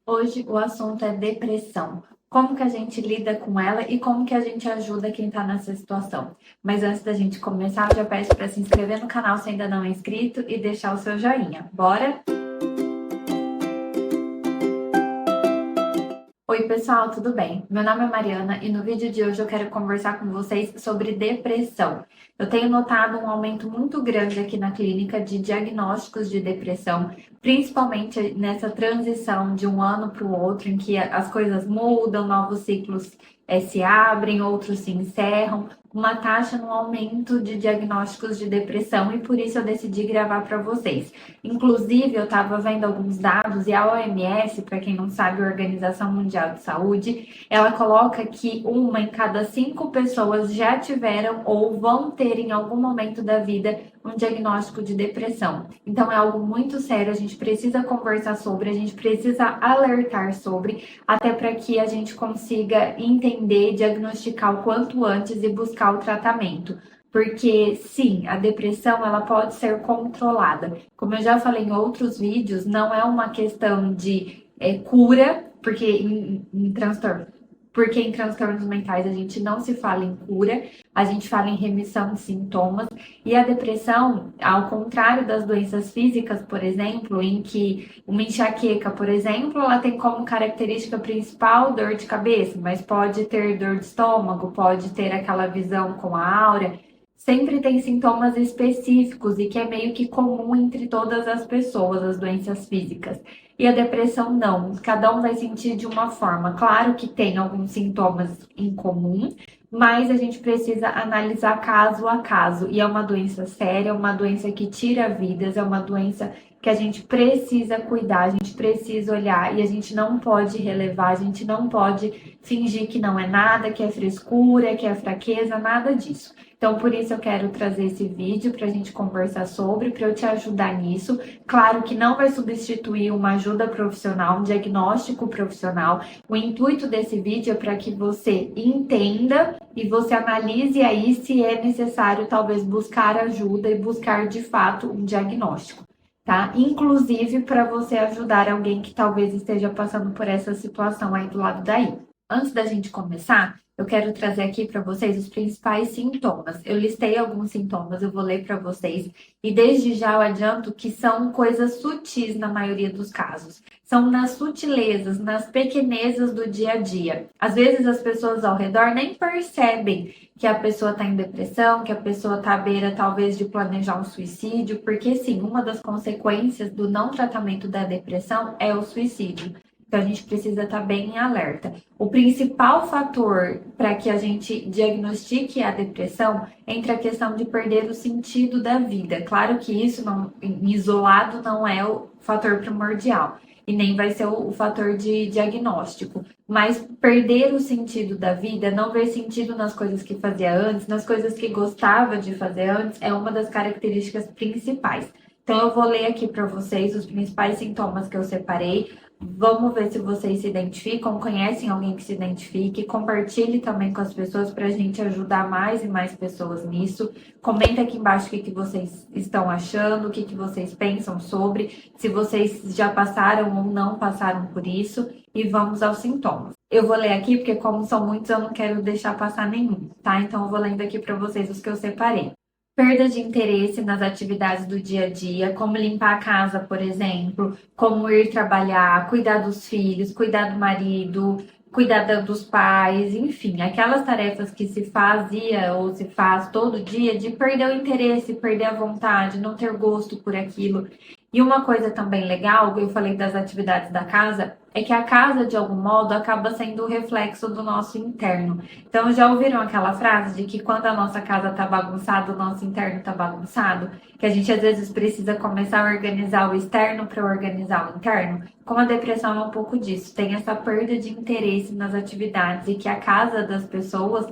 Hoje o assunto é depressão. Como que a gente lida com ela e como que a gente ajuda quem está nessa situação. Mas antes da gente começar, eu já peço para se inscrever no canal se ainda não é inscrito e deixar o seu joinha. Bora? Oi, pessoal, tudo bem? Meu nome é Mariana e no vídeo de hoje eu quero conversar com vocês sobre depressão. Eu tenho notado um aumento muito grande aqui na clínica de diagnósticos de depressão, principalmente nessa transição de um ano para o outro, em que as coisas mudam, novos ciclos se abrem, outros se encerram, uma taxa no aumento de diagnósticos de depressão e por isso eu decidi gravar para vocês. Inclusive, eu estava vendo alguns dados e a OMS, para quem não sabe, a Organização Mundial de Saúde, ela coloca que uma em cada 5 pessoas já tiveram ou vão ter em algum momento da vida um diagnóstico de depressão. Então é algo muito sério, a gente precisa conversar sobre, a gente precisa alertar sobre, até para que a gente consiga entender, diagnosticar o quanto antes e buscar o tratamento. Porque sim, a depressão ela pode ser controlada. Como eu já falei em outros vídeos, não é uma questão de cura, porque em transtornos mentais a gente não se fala em cura, a gente fala em remissão de sintomas. E a depressão, ao contrário das doenças físicas, por exemplo, em que uma enxaqueca, por exemplo, ela tem como característica principal dor de cabeça, mas pode ter dor de estômago, pode ter aquela visão com a áurea. Sempre tem sintomas específicos e que é meio que comum entre todas as pessoas, as doenças físicas. E a depressão não, cada um vai sentir de uma forma. Claro que tem alguns sintomas em comum, mas a gente precisa analisar caso a caso. E é uma doença séria, é uma doença que tira vidas, é uma doença que a gente precisa cuidar, a gente precisa olhar e a gente não pode relevar, a gente não pode fingir que não é nada, que é frescura, que é fraqueza, nada disso. Então, por isso eu quero trazer esse vídeo para a gente conversar sobre, para eu te ajudar nisso. Claro que não vai substituir uma ajuda profissional, um diagnóstico profissional. O intuito desse vídeo é para que você entenda e você analise aí se é necessário talvez buscar ajuda e buscar de fato um diagnóstico, tá? Inclusive para você ajudar alguém que talvez esteja passando por essa situação aí do lado daí. Antes da gente começar, eu quero trazer aqui para vocês os principais sintomas. Eu listei alguns sintomas, eu vou ler para vocês. E desde já eu adianto que são coisas sutis na maioria dos casos. São nas sutilezas, nas pequenezas do dia a dia. Às vezes as pessoas ao redor nem percebem que a pessoa está em depressão, que a pessoa está à beira talvez de planejar um suicídio, porque sim, uma das consequências do não tratamento da depressão é o suicídio. Então, a gente precisa estar bem em alerta. O principal fator para que a gente diagnostique a depressão entre a questão de perder o sentido da vida. Claro que isso não, isolado não é o fator primordial e nem vai ser o fator de diagnóstico. Mas perder o sentido da vida, não ver sentido nas coisas que fazia antes, nas coisas que gostava de fazer antes, é uma das características principais. Então, eu vou ler aqui para vocês os principais sintomas que eu separei. Vamos ver se vocês se identificam, conhecem alguém que se identifique, compartilhe também com as pessoas para a gente ajudar mais e mais pessoas nisso. Comenta aqui embaixo o que vocês estão achando, o que vocês pensam sobre, se vocês já passaram ou não passaram por isso, e vamos aos sintomas. Eu vou ler aqui porque como são muitos eu não quero deixar passar nenhum, tá? Então eu vou lendo aqui para vocês os que eu separei. Perda de interesse nas atividades do dia a dia, como limpar a casa, por exemplo, como ir trabalhar, cuidar dos filhos, cuidar do marido, cuidar dos pais, enfim, aquelas tarefas que se fazia ou se faz todo dia de perder o interesse, perder a vontade, não ter gosto por aquilo. E uma coisa também legal, eu falei das atividades da casa, é que a casa, de algum modo, acaba sendo o reflexo do nosso interno. Então, já ouviram aquela frase de que quando a nossa casa tá bagunçada, o nosso interno tá bagunçado? Que a gente às vezes precisa começar a organizar o externo para organizar o interno? Como a depressão é um pouco disso, tem essa perda de interesse nas atividades e que a casa das pessoas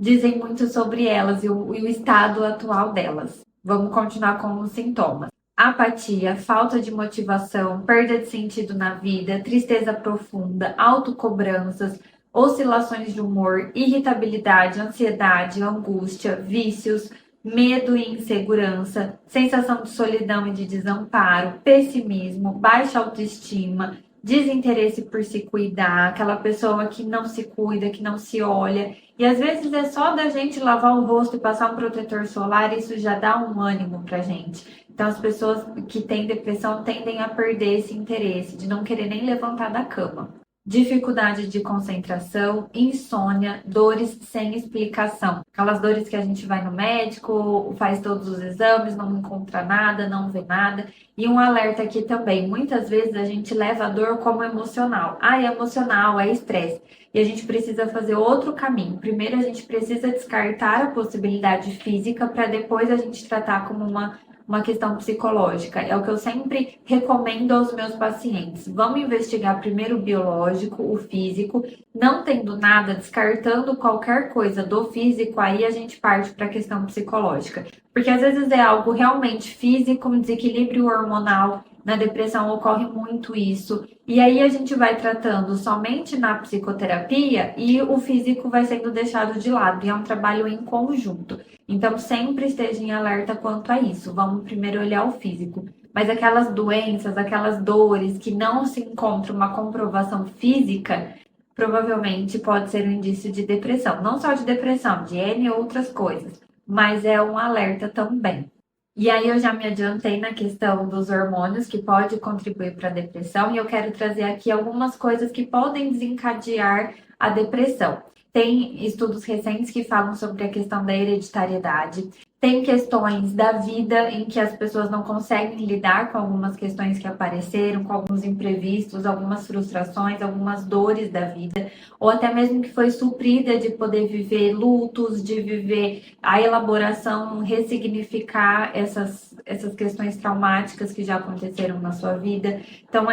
dizem muito sobre elas e o estado atual delas. Vamos continuar com os sintomas. Apatia, falta de motivação, perda de sentido na vida, tristeza profunda, autocobranças, oscilações de humor, irritabilidade, ansiedade, angústia, vícios, medo e insegurança, sensação de solidão e de desamparo, pessimismo, baixa autoestima, desinteresse por se cuidar, aquela pessoa que não se cuida, que não se olha. E às vezes é só da gente lavar o rosto e passar um protetor solar, isso já dá um ânimo pra gente. Então, as pessoas que têm depressão tendem a perder esse interesse, de não querer nem levantar da cama. Dificuldade de concentração, insônia, dores sem explicação. Aquelas dores que a gente vai no médico, faz todos os exames, não encontra nada, não vê nada. E um alerta aqui também, muitas vezes a gente leva a dor como emocional. Ah, é emocional, é estresse. E a gente precisa fazer outro caminho. Primeiro a gente precisa descartar a possibilidade física para depois a gente tratar como uma questão psicológica. É o que eu sempre recomendo aos meus pacientes. Vamos investigar primeiro o biológico, o físico, não tendo nada, descartando qualquer coisa do físico, aí a gente parte para a questão psicológica. Porque às vezes é algo realmente físico, um desequilíbrio hormonal. Na depressão ocorre muito isso. E aí a gente vai tratando somente na psicoterapia e o físico vai sendo deixado de lado. E é um trabalho em conjunto. Então sempre esteja em alerta quanto a isso. Vamos primeiro olhar o físico. Mas aquelas doenças, aquelas dores que não se encontra uma comprovação física, provavelmente pode ser um indício de depressão. Não só de depressão, de N outras coisas. Mas é um alerta também. E aí eu já me adiantei na questão dos hormônios que pode contribuir para a depressão e eu quero trazer aqui algumas coisas que podem desencadear a depressão. Tem estudos recentes que falam sobre a questão da hereditariedade. Tem questões da vida em que as pessoas não conseguem lidar com algumas questões que apareceram, com alguns imprevistos, algumas frustrações, algumas dores da vida, ou até mesmo que foi suprida de poder viver lutos, de viver a elaboração, ressignificar essas questões traumáticas que já aconteceram na sua vida. Então,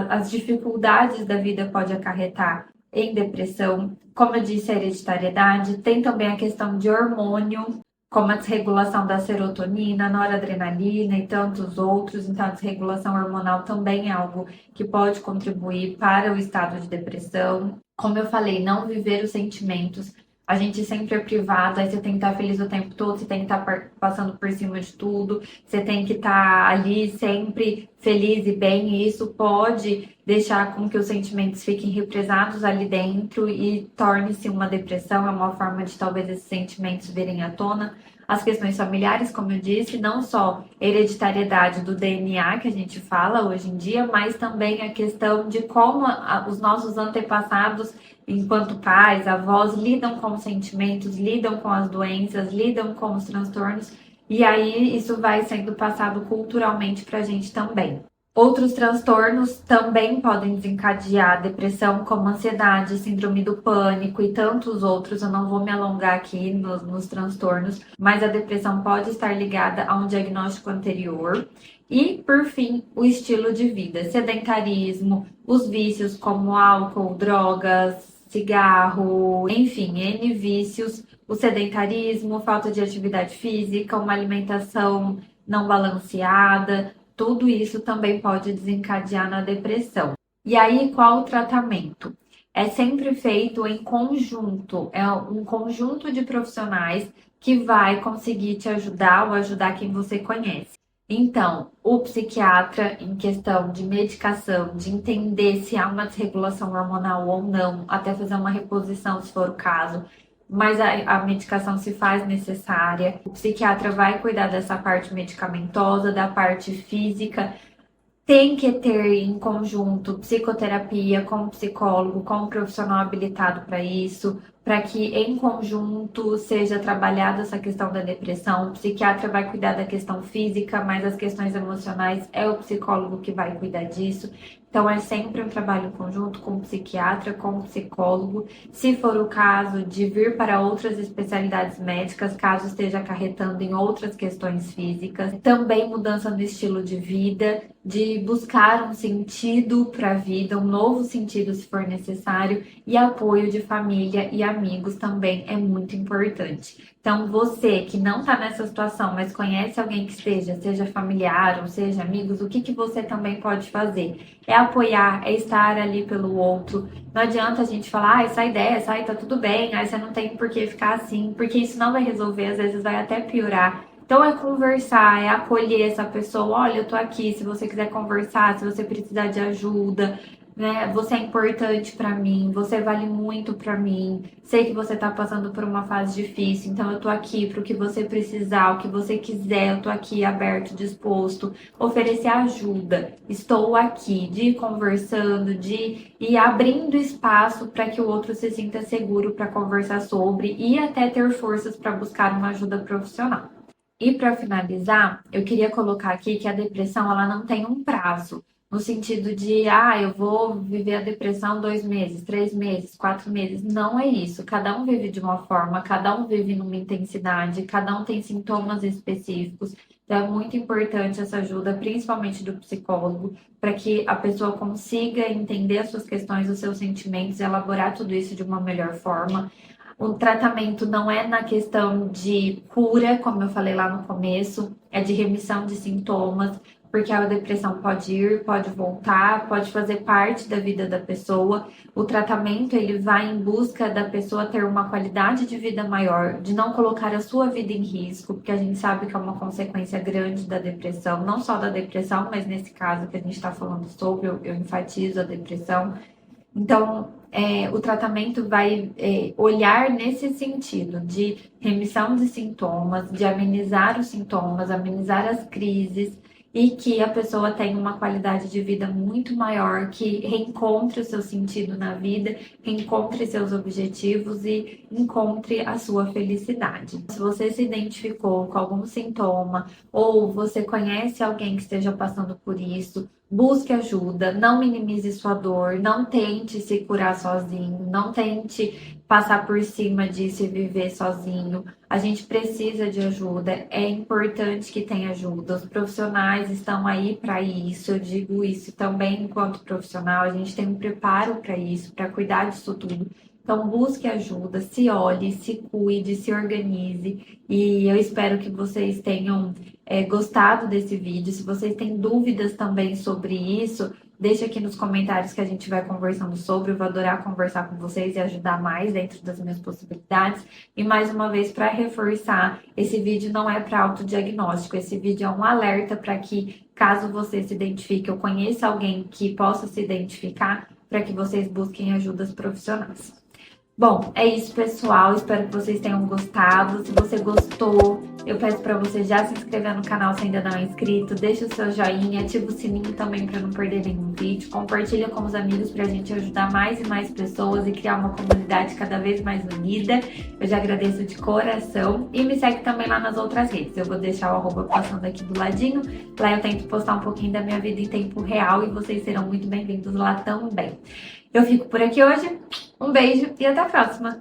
as dificuldades da vida pode acarretar em depressão. Como eu disse, a hereditariedade. Tem também a questão de hormônio, como a desregulação da serotonina, noradrenalina e tantos outros. Então, a desregulação hormonal também é algo que pode contribuir para o estado de depressão. Como eu falei, não viver os sentimentos. A gente sempre é privado, aí você tem que estar feliz o tempo todo, você tem que estar passando por cima de tudo, você tem que estar ali sempre feliz e bem, e isso pode deixar com que os sentimentos fiquem represados ali dentro e torne-se uma depressão, é uma forma de talvez esses sentimentos virem à tona. As questões familiares, como eu disse, não só hereditariedade do DNA que a gente fala hoje em dia, mas também a questão de como os nossos antepassados, enquanto pais, avós, lidam com os sentimentos, lidam com as doenças, lidam com os transtornos, e aí isso vai sendo passado culturalmente para a gente também. Outros transtornos também podem desencadear depressão, como ansiedade, síndrome do pânico e tantos outros. Eu não vou me alongar aqui nos transtornos, mas a depressão pode estar ligada a um diagnóstico anterior. E, por fim, o estilo de vida, sedentarismo, os vícios como álcool, drogas, cigarro, enfim, N vícios, o sedentarismo, falta de atividade física, uma alimentação não balanceada. Tudo isso também pode desencadear na depressão. E aí, qual o tratamento? É sempre feito em conjunto, é um conjunto de profissionais que vai conseguir te ajudar ou ajudar quem você conhece. Então, o psiquiatra, em questão de medicação, de entender se há uma desregulação hormonal ou não, até fazer uma reposição se for o caso, mas a medicação se faz necessária. O psiquiatra vai cuidar dessa parte medicamentosa, da parte física. Tem que ter em conjunto psicoterapia com o psicólogo, com o profissional habilitado para isso, para que em conjunto seja trabalhada essa questão da depressão. O psiquiatra vai cuidar da questão física, mas as questões emocionais é o psicólogo que vai cuidar disso. Então, é sempre um trabalho conjunto com o psiquiatra, com o psicólogo. Se for o caso de vir para outras especialidades médicas, caso esteja acarretando em outras questões físicas. Também mudança no estilo de vida, de buscar um sentido para a vida, um novo sentido se for necessário, e apoio de família e amigos também é muito importante. Então, você que não está nessa situação, mas conhece alguém que esteja, seja familiar ou seja amigos, o que você também pode fazer? É apoiar, é estar ali pelo outro. Não adianta a gente falar, sai dessa, tá tudo bem, você não tem por que ficar assim, porque isso não vai resolver, às vezes vai até piorar. Então é conversar, é acolher essa pessoa, olha, eu tô aqui, se você quiser conversar, se você precisar de ajuda, né? Você é importante para mim, você vale muito para mim. Sei que você tá passando por uma fase difícil, então eu tô aqui para o que você precisar, o que você quiser, eu tô aqui aberto, disposto, oferecer ajuda. Estou aqui, de ir conversando, de ir abrindo espaço para que o outro se sinta seguro para conversar sobre e até ter forças para buscar uma ajuda profissional. E para finalizar, eu queria colocar aqui que a depressão ela não tem um prazo, no sentido de, eu vou viver a depressão 2 meses, 3 meses, 4 meses. Não é isso. Cada um vive de uma forma, cada um vive numa intensidade, cada um tem sintomas específicos. Então é muito importante essa ajuda, principalmente do psicólogo, para que a pessoa consiga entender as suas questões, os seus sentimentos, elaborar tudo isso de uma melhor forma. O tratamento não é na questão de cura, como eu falei lá no começo, é de remissão de sintomas, porque a depressão pode ir, pode voltar, pode fazer parte da vida da pessoa. O tratamento ele vai em busca da pessoa ter uma qualidade de vida maior, de não colocar a sua vida em risco, porque a gente sabe que é uma consequência grande da depressão, não só da depressão, mas nesse caso que a gente está falando sobre, eu enfatizo a depressão. Então, o tratamento vai olhar nesse sentido de remissão de sintomas, de amenizar os sintomas, amenizar as crises e que a pessoa tenha uma qualidade de vida muito maior, que reencontre o seu sentido na vida, reencontre seus objetivos e encontre a sua felicidade. Se você se identificou com algum sintoma ou você conhece alguém que esteja passando por isso, busque ajuda, não minimize sua dor, não tente se curar sozinho, não tente passar por cima disso e viver sozinho. A gente precisa de ajuda, é importante que tenha ajuda. Os profissionais estão aí para isso, eu digo isso também enquanto profissional, a gente tem um preparo para isso, para cuidar disso tudo. Então, busque ajuda, se olhe, se cuide, se organize. E eu espero que vocês tenham gostado desse vídeo. Se vocês têm dúvidas também sobre isso, deixa aqui nos comentários que a gente vai conversando sobre. Eu vou adorar conversar com vocês e ajudar mais dentro das minhas possibilidades. E mais uma vez, para reforçar, esse vídeo não é para autodiagnóstico. Esse vídeo é um alerta para que, caso você se identifique ou conheça alguém que possa se identificar, para que vocês busquem ajudas profissionais. Bom, é isso, pessoal. Espero que vocês tenham gostado. Se você gostou, eu peço para você já se inscrever no canal se ainda não é inscrito. Deixa o seu joinha, ativa o sininho também para não perder nenhum vídeo. Compartilha com os amigos para a gente ajudar mais e mais pessoas e criar uma comunidade cada vez mais unida. Eu já agradeço de coração. E me segue também lá nas outras redes. Eu vou deixar o arroba passando aqui do ladinho. Lá eu tento postar um pouquinho da minha vida em tempo real e vocês serão muito bem-vindos lá também. Eu fico por aqui hoje. Um beijo e até a próxima.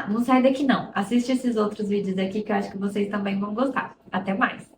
Não sai daqui não. Assiste esses outros vídeos aqui que eu acho que vocês também vão gostar. Até mais.